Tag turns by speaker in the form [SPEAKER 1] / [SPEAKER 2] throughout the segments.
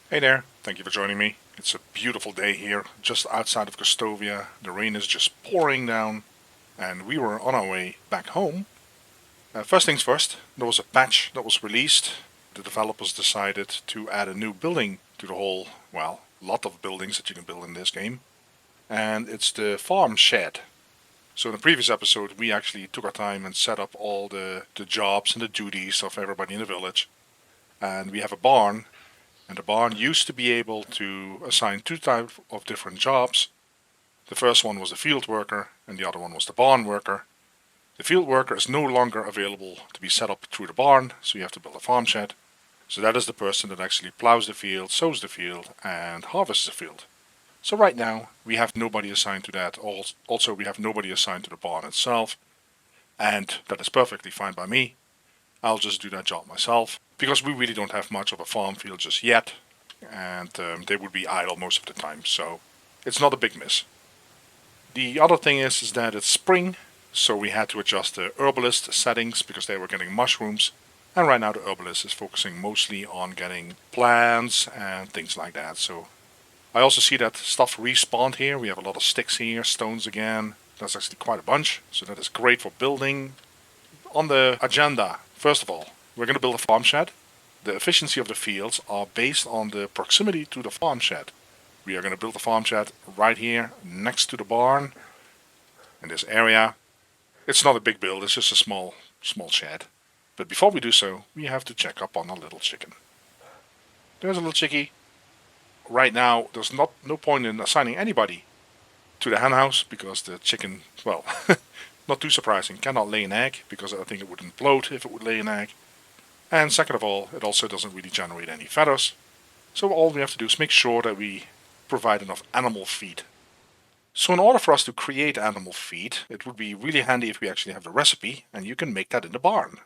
[SPEAKER 1] Hey there, thank you for joining me. It's a beautiful day here, just outside of Costovia. The rain is just pouring down, and we were on our way back home. First things first, there was a patch that was released. The developers decided to add a new building to the whole, well, lot of buildings that you can build in this game. And it's the farm shed. So in the previous episode, we actually took our time and set up all the jobs and the duties of everybody in the village. And we have a barn. And the barn used to be able to assign two types of different jobs. The first one was the field worker, and the other one was the barn worker. The field worker is no longer available to be set up through the barn, so you have to build a farm shed. So that is the person that actually plows the field, sows the field, and harvests the field. So right now, we have nobody assigned to that. Also, we have nobody assigned to the barn itself, and that is perfectly fine by me. I'll just do that job myself, because we really don't have much of a farm field just yet, and they would be idle most of the time, so it's not a big miss. The other thing is that it's spring, so we had to adjust the herbalist settings because they were getting mushrooms, and right now the herbalist is focusing mostly on getting plants and things like that. So I also see that stuff respawned here. We have a lot of sticks here, stones again. That's actually quite a bunch, so that is great for building. On the agenda, first of all, we're going to build a farm shed. The efficiency of the fields are based on the proximity to the farm shed. We are going to build a farm shed right here next to the barn in this area. It's not a big build, it's just a small shed. But before we do so, we have to check up on our little chicken. There's a little chickie. Right now, there's no point in assigning anybody to the hen house because the chicken, well, not too surprising, cannot lay an egg because I think it would implode if it would lay an egg. And second of all, it also doesn't really generate any feathers. So all we have to do is make sure that we provide enough animal feed. So in order for us to create animal feed, it would be really handy if we actually have the recipe, and you can make that in the barn.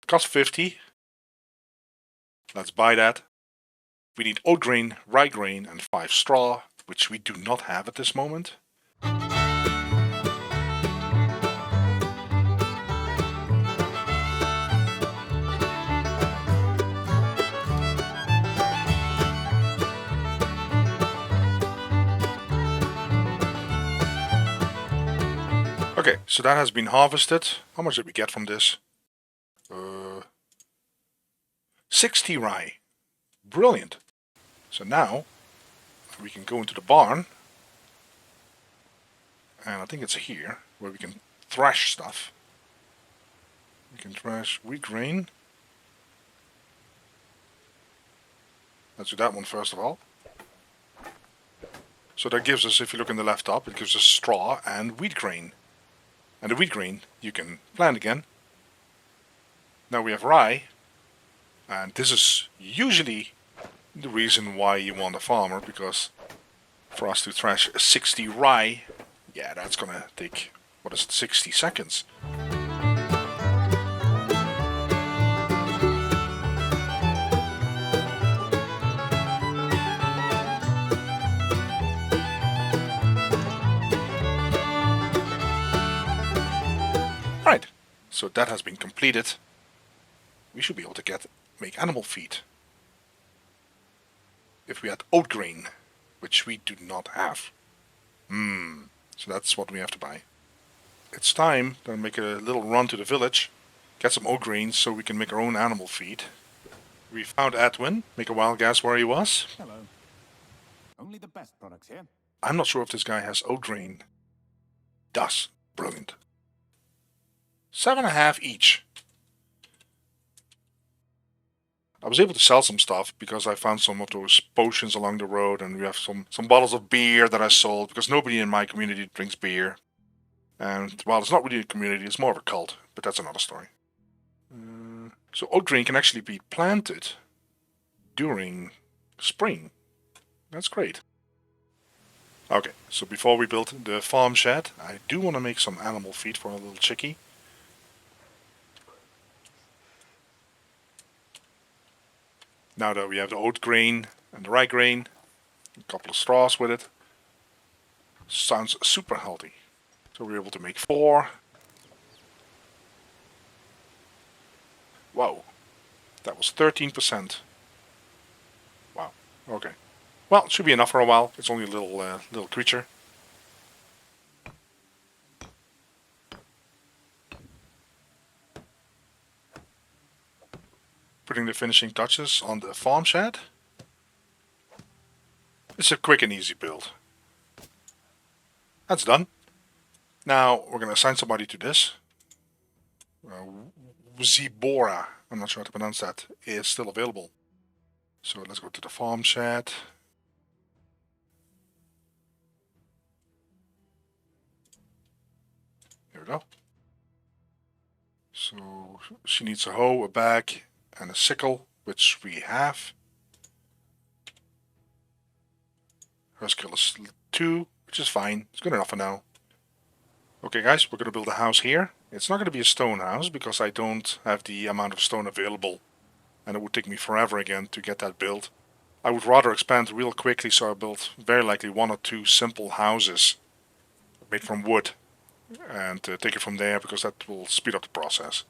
[SPEAKER 1] It costs 50. Let's buy that. We need oat grain, rye grain, and 5 straw, which we do not have at this moment. Okay, so that has been harvested. How much did we get from this? 60 rye. Brilliant. So now we can go into the barn, and I think it's here where we can thrash stuff. We can thrash wheat grain. Let's do that one first of all. So that gives us, if you look in the left up, it gives us straw and wheat grain. And the wheat grain you can plant again. Now we have rye, and this is usually the reason why you want a farmer, because for us to thrash 60 rye, yeah, that's gonna take, 60 seconds. Right, so that has been completed. We should be able to make animal feed. If we had oat grain, which we do not have. So that's what we have to buy. It's time to make a little run to the village, get some oat grain so we can make our own animal feed. We found Edwin. Make a wild guess where he was.
[SPEAKER 2] Hello. Only the best products here.
[SPEAKER 1] I'm not sure if this guy has oat grain. Does. Brilliant. 7.5 each. I was able to sell some stuff because I found some of those potions along the road, and we have some bottles of beer that I sold because nobody in my community drinks beer. And while it's not really a community, it's more of a cult, but that's another story. So oat grain can actually be planted during spring. That's great. Okay, so before we build the farm shed, I do want to make some animal feed for a little chickie. Now that we have the oat grain and the rye grain, a couple of straws with it, sounds super healthy. So we're able to make 4. Wow, that was 13%. Wow. Okay. Well, it should be enough for a while. It's only a little creature. Putting the finishing touches on the farm shed. It's a quick and easy build. That's done. Now we're going to assign somebody to this. Zibora, I'm not sure how to pronounce that, is still available. So let's go to the farm shed. Here we go. So she needs a hoe, a bag, and a sickle, which we have. Her skill is 2, which is fine. It's good enough for now. Okay guys, we're going to build a house here. It's not going to be a stone house because I don't have the amount of stone available. And it would take me forever again to get that built. I would rather expand real quickly, so I built very likely 1 or 2 simple houses made from wood. And take it from there because that will speed up the process.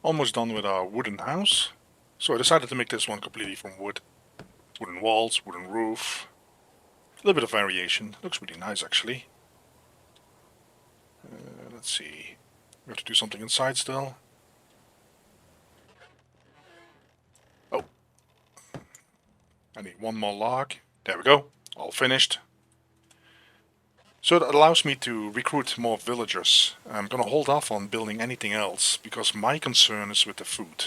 [SPEAKER 1] Almost done with our wooden house. So I decided to make this one completely from wood. Wooden walls, wooden roof. A little bit of variation. Looks really nice actually. Let's see. We have to do something inside still. Oh. I need 1 more log. There we go. All finished. So that allows me to recruit more villagers. I'm gonna hold off on building anything else because my concern is with the food.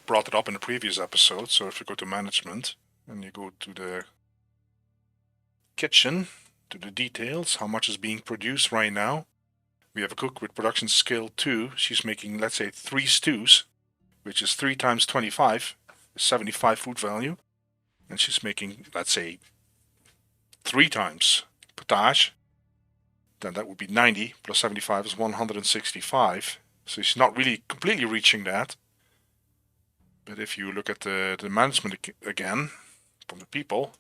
[SPEAKER 1] Brought it up in the previous episode, so if you go to management and you go to the kitchen, to the details, how much is being produced right now. We have a cook with production skill 2. She's making, let's say, 3 stews, which is 3 times 25, 75 food value. And she's making, let's say, 3 times potage. Then that would be 90 plus 75 is 165. So she's not really completely reaching that. But if you look at the management again, from the people,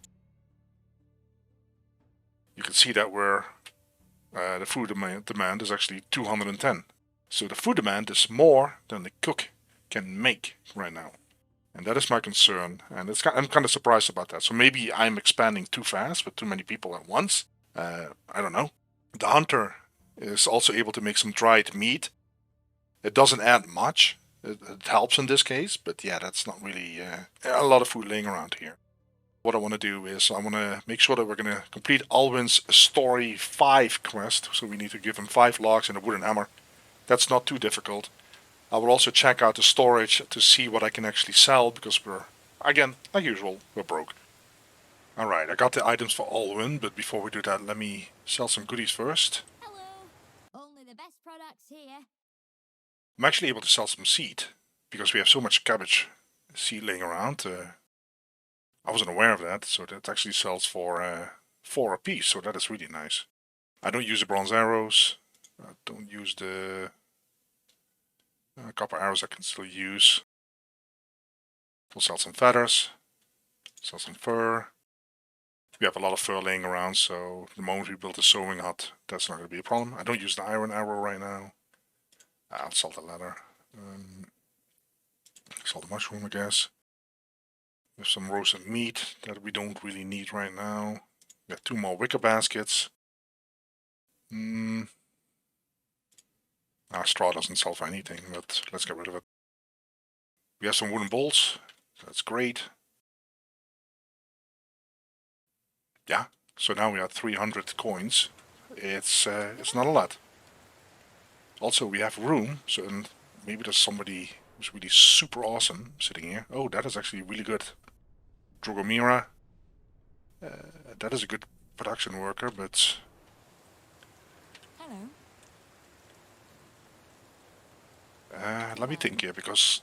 [SPEAKER 1] you can see that the food demand is actually 210. So the food demand is more than the cook can make right now. And that is my concern. And I'm kind of surprised about that. So maybe I'm expanding too fast with too many people at once. I don't know. The hunter is also able to make some dried meat. It doesn't add much. It helps in this case. But yeah, that's not really a lot of food laying around here. What I want to do is I want to make sure that we're going to complete Alwyn's Story 5 quest. So we need to give him 5 logs and a wooden hammer. That's not too difficult. I will also check out the storage to see what I can actually sell because we're, again, like usual, we're broke. Alright, I got the items for Alwyn, but before we do that, let me sell some goodies first.
[SPEAKER 3] Hello. Only the best products here.
[SPEAKER 1] I'm actually able to sell some seed because we have so much cabbage seed laying around. I wasn't aware of that, so that actually sells for 4 a piece, so that is really nice. I don't use the bronze arrows. I don't use the copper arrows I can still use. We'll sell some feathers. Sell some fur. We have a lot of fur laying around, so the moment we build a sewing hut, that's not going to be a problem. I don't use the iron arrow right now. I'll sell the leather. Sell the mushroom, I guess. We have some roasted meat that we don't really need right now. We have 2 more wicker baskets. Straw doesn't sell for anything, but let's get rid of it. We have some wooden bowls. That's great. Yeah, so now we have 300 coins. It's not a lot. Also, we have room, so maybe there's somebody who's really super awesome sitting here. Oh, that is actually really good. Drogomira. That is a good production worker, but...
[SPEAKER 3] Hello.
[SPEAKER 1] Let me think here, because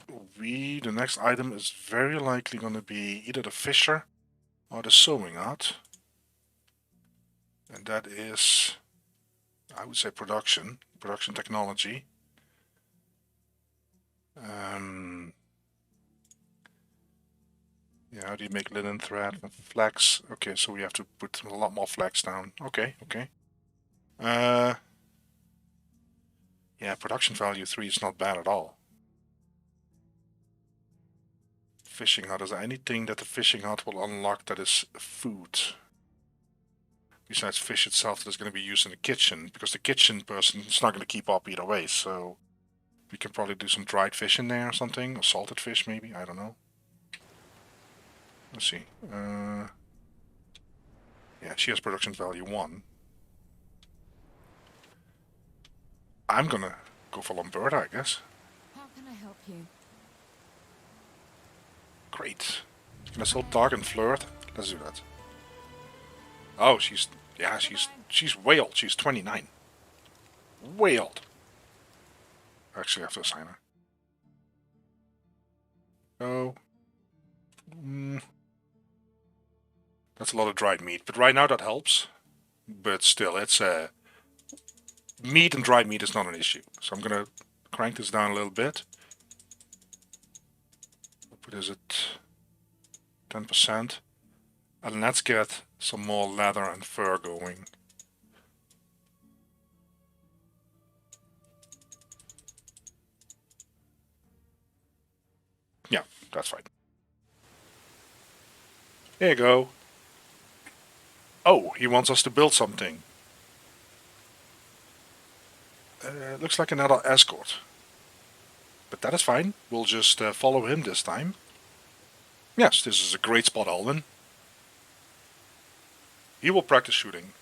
[SPEAKER 1] the next item is very likely going to be either the fisher or the sewing hut. And that is, I would say, production technology. Yeah, how do you make linen thread and flax? Okay, so we have to put a lot more flax down. Okay, okay. Yeah, production value 3 is not bad at all. Fishing hut. Is there anything that the fishing hut will unlock that is food? Besides fish itself, that's going to be used in the kitchen, because the kitchen person is not going to keep up either way, so we can probably do some dried fish in there or something, or salted fish maybe, I don't know. Let's see. Yeah, she has production value 1. I'm gonna go for Lomberta, I guess.
[SPEAKER 3] How can I help you?
[SPEAKER 1] Great. Can I still talk and flirt? Let's do that. Oh, she's way old. She's 29. Way old. Actually, I have to assign her. Oh. That's a lot of dried meat, but right now that helps. But still, it's meat and dried meat is not an issue. So I'm gonna crank this down a little bit. What is it? 10%. And let's get some more leather and fur going. Yeah, that's right. There you go. Oh, he wants us to build something. Looks like another escort. But that is fine. We'll just follow him this time. Yes, this is a great spot, Alvin. He will practice shooting.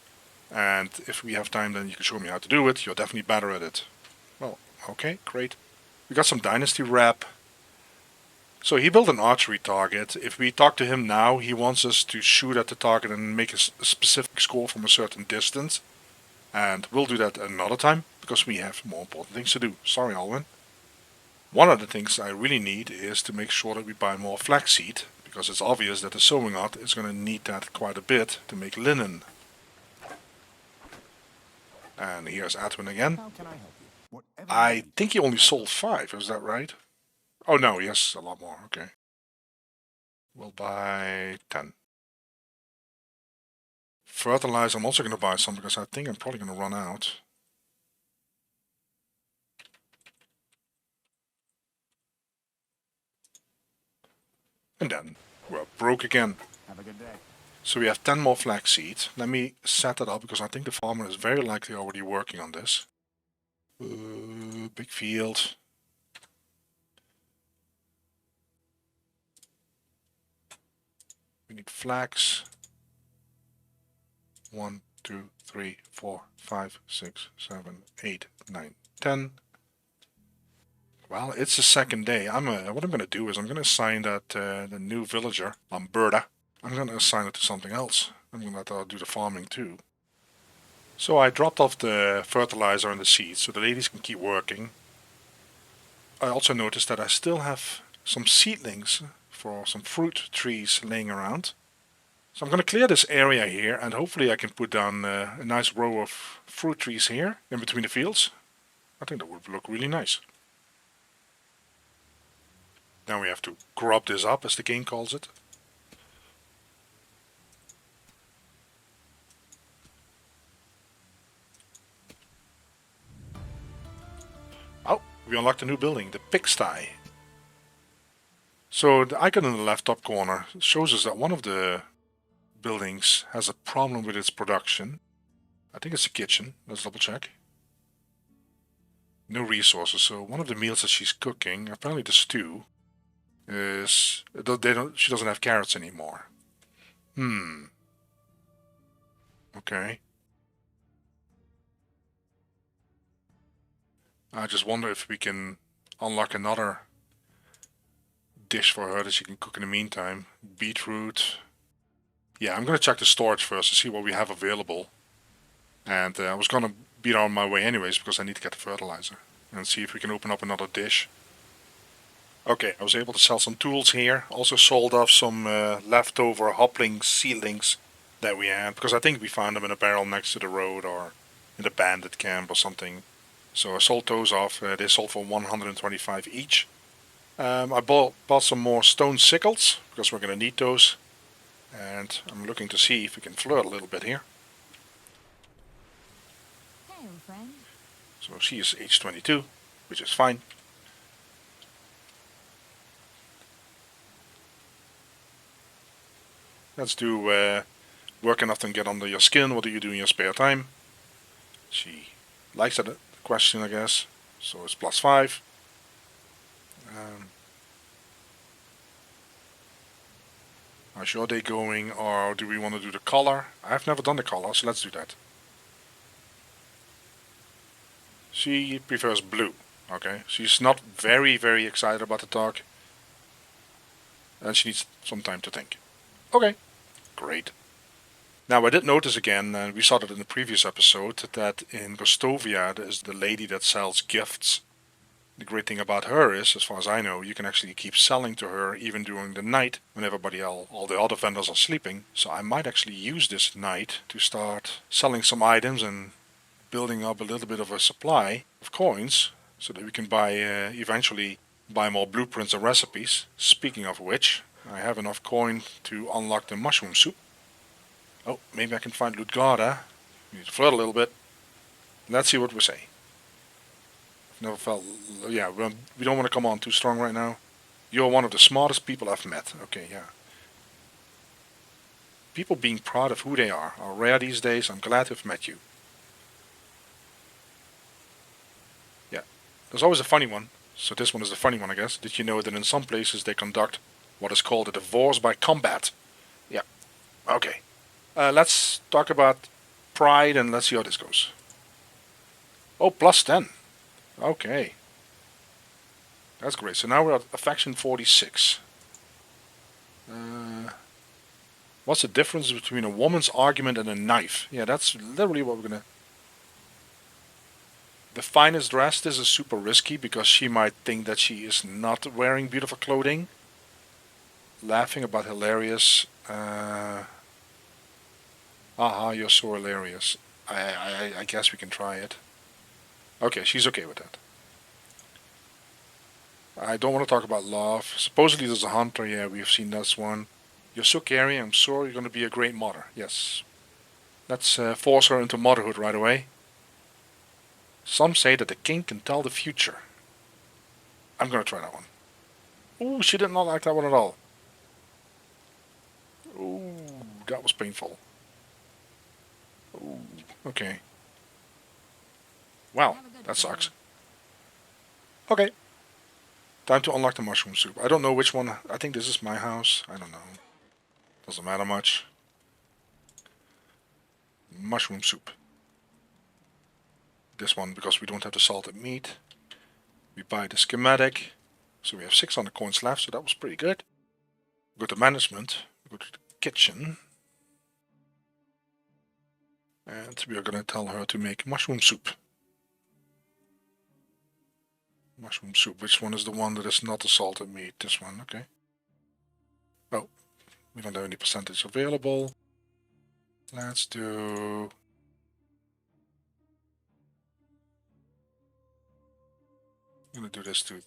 [SPEAKER 1] And if we have time, then you can show me how to do it. You're definitely better at it. Well, okay, great. We got some Dynasty rep. So he built an archery target. If we talk to him now, he wants us to shoot at the target and make a specific score from a certain distance. And we'll do that another time, because we have more important things to do. Sorry, Alwyn. One of the things I really need is to make sure that we buy more flaxseed, because it's obvious that the sewing hut is going to need that quite a bit to make linen. And here's Edwin again.
[SPEAKER 2] How can I help you? Whatever you
[SPEAKER 1] I
[SPEAKER 2] need.
[SPEAKER 1] think he only sold 5, is that right? Oh no, yes, a lot more, okay. We'll buy 10. Fertilizer, I'm also going to buy some, because I think I'm probably going to run out. And then we're broke again.
[SPEAKER 2] Have a good day.
[SPEAKER 1] So we have 10 more flaxseed. Let me set that up, because I think the farmer is very likely already working on this. Big field. We need flax. 1, 2, 3, 4, 5, 6, 7, 8, 9, 10. Well, it's the second day. What I'm going to do is I'm going to assign that the new villager, Alberta. I'm going to assign it to something else. I'm going to let her do the farming too. So I dropped off the fertilizer and the seeds so the ladies can keep working. I also noticed that I still have some seedlings for some fruit trees laying around. So I'm going to clear this area here, and hopefully I can put down a nice row of fruit trees here in between the fields. I think that would look really nice. Now we have to grub this up, as the game calls it. Oh, we unlocked a new building, the pigsty. So the icon in the left top corner shows us that one of the buildings has a problem with its production. I think it's the kitchen. Let's double check. No resources. So one of the meals that she's cooking, apparently the stew, is she doesn't have carrots anymore. Okay. I just wonder if we can unlock another dish for her that she can cook in the meantime. Beetroot. Yeah, I'm gonna check the storage first to see what we have available. And I was gonna be on my way anyways, because I need to get the fertilizer. And see if we can open up another dish. Okay, I was able to sell some tools here. Also sold off some leftover hopling seedlings that we had, because I think we found them in a barrel next to the road or in the bandit camp or something. So I sold those off. They sold for 125 each. I bought some more stone sickles, because we're going to need those. And I'm looking to see if we can flirt a little bit here.
[SPEAKER 3] Hey, old friend.
[SPEAKER 1] So she is age 22, which is fine. Let's do work enough to get under your skin. What do you do in your spare time? She likes that question, I guess. So it's +5. How's your day going? Or do we want to do the color? I've never done the color, so let's do that. She prefers blue. Okay, she's not very, very excited about the talk. And she needs some time to think. Okay, great. Now I did notice again, and we saw that in the previous episode, that in Gostovia there is the lady that sells gifts. The great thing about her is, as far as I know, you can actually keep selling to her even during the night when everybody else, all the other vendors are sleeping. So I might actually use this night to start selling some items and building up a little bit of a supply of coins so that we can eventually buy more blueprints and recipes. Speaking of which, I have enough coin to unlock the mushroom soup. Oh, maybe I can find Ludgarda. We need to flirt a little bit. Let's see what we say. Never felt... Yeah, we don't want to come on too strong right now. You're one of the smartest people I've met. Okay, yeah. People being proud of who they are rare these days. I'm glad to have met you. Yeah. There's always a funny one. So this one is the funny one, I guess. Did you know that in some places they conduct what is called a divorce by combat? Yeah. Okay. Let's talk about pride and let's see how this goes. Oh, +10. Okay. That's great. So now we're at affection 46. What's the difference between a woman's argument and a knife? Yeah, that's literally what we're gonna... The finest dressed is super risky because she might think that she is not wearing beautiful clothing. Laughing about hilarious. Aha, you're so hilarious. I guess we can try it. Okay, she's okay with that. I don't want to talk about love. Supposedly there's a hunter. Yeah, we've seen this one. You're so caring. I'm sure you're going to be a great mother. Yes. Let's force her into motherhood right away. Some say that the king can tell the future. I'm going to try that one. Ooh, she did not like that one at all. Ooh, that was painful. Ooh, okay. Wow, that sucks. Okay. Time to unlock the mushroom soup. I don't know which one. I think this is my house. I don't know. Doesn't matter much. Mushroom soup. This one because we don't have the salted meat. We buy the schematic. So we have 600 coins left, so that was pretty good. Go to management. Go to the kitchen. And we are going to tell her to make mushroom soup. Mushroom soup. Which one is the one that is not the salted meat? This one, okay. Oh, we don't have any percentage available. Let's do... I'm going to do this to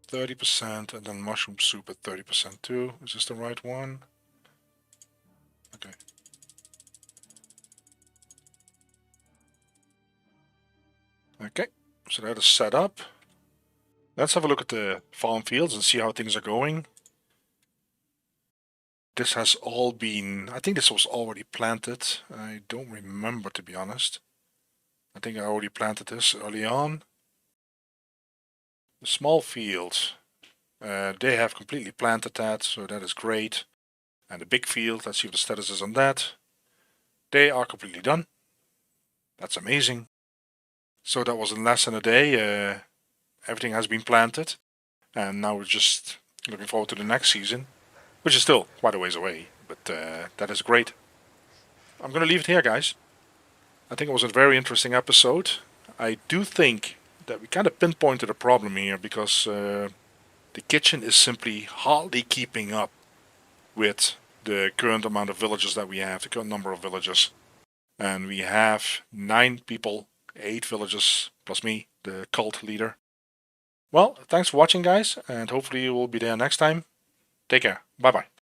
[SPEAKER 1] 30% and then mushroom soup at 30% too. Is this the right one? Okay. Okay, so that is set up. Let's have a look at the farm fields and see how things are going. This has all been... I think this was already planted. I don't remember, to be honest. I think I already planted this early on. The small fields, they have completely planted that, so that is great. And the big field, let's see what the status is on that. They are completely done. That's amazing. So that was in less than a day. Everything has been planted. And now we're just looking forward to the next season, which is still quite a ways away. But that is great. I'm going to leave it here, guys. I think it was a very interesting episode. I do think that we kind of pinpointed a problem here because the kitchen is simply hardly keeping up with the current amount of villagers that we have, the current number of villagers. And we have 9 people, 8 villagers plus me, the cult leader. Well, thanks for watching, guys, and hopefully you will be there next time. Take care. Bye bye.